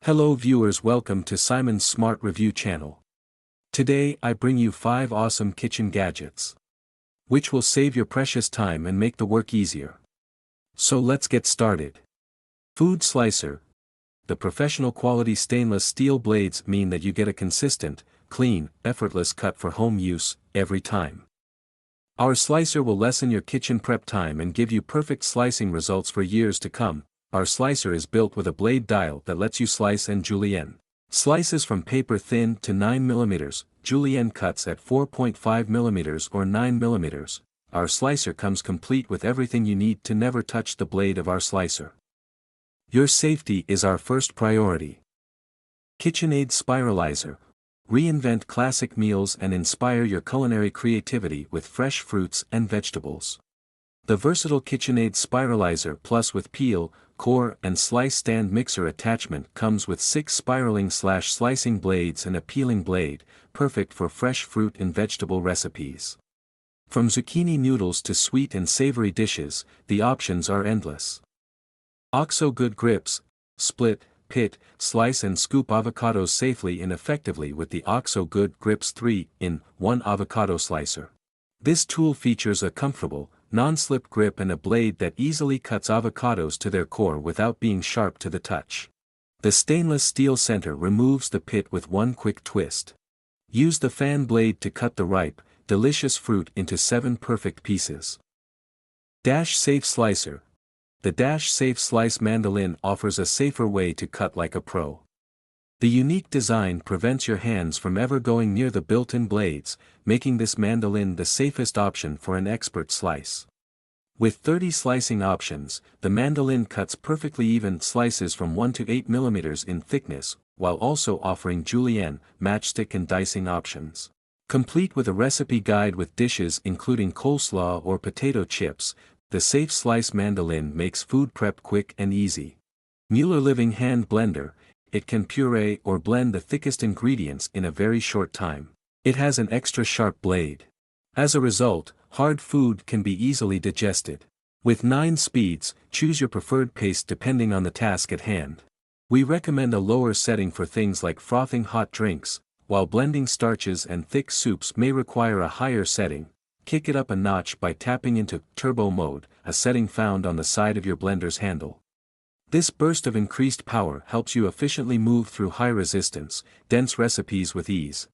Hello viewers, welcome to Simon's Smart Review channel. Today I bring you 5 awesome kitchen gadgets, which will save your precious time and make the work easier. So let's get started. Food Slicer. The professional quality stainless steel blades mean that you get a consistent, clean, effortless cut for home use, every time. Our slicer will lessen your kitchen prep time and give you perfect slicing results for years to come. Our slicer is built with a blade dial that lets you slice and julienne. Slices from paper thin to 9 mm, julienne cuts at 4.5 mm or 9 mm. Our slicer comes complete with everything you need to never touch the blade of our slicer. Your safety is our first priority. KitchenAid Spiralizer. Reinvent classic meals and inspire your culinary creativity with fresh fruits and vegetables. The versatile KitchenAid Spiralizer Plus with peel, core and slice stand mixer attachment comes with 6 spiraling/slicing blades and a peeling blade, perfect for fresh fruit and vegetable recipes. From zucchini noodles to sweet and savory dishes, the options are endless. OXO Good Grips. Split, pit, slice and scoop avocados safely and effectively with the OXO Good Grips 3-in-1 avocado slicer. This tool features a comfortable, non-slip grip and a blade that easily cuts avocados to their core without being sharp to the touch. The stainless steel center removes the pit with one quick twist. Use the fan blade to cut the ripe, delicious fruit into 7 perfect pieces. Dash Safe Slicer. The Dash Safe Slice mandolin offers a safer way to cut like a pro. The unique design prevents your hands from ever going near the built-in blades, making this mandolin the safest option for an expert slice. With 30 slicing options, the mandolin cuts perfectly even slices from 1 to 8 mm in thickness, while also offering julienne, matchstick and dicing options. Complete with a recipe guide with dishes including coleslaw or potato chips, the Safe Slice mandolin makes food prep quick and easy. Mueller Living Hand Blender. It can puree or blend the thickest ingredients in a very short time. It has an extra sharp blade. As a result, hard food can be easily digested. With 9 speeds, choose your preferred pace depending on the task at hand. We recommend a lower setting for things like frothing hot drinks, while blending starches and thick soups may require a higher setting. Kick it up a notch by tapping into Turbo Mode, a setting found on the side of your blender's handle. This burst of increased power helps you efficiently move through high-resistance, dense recipes with ease.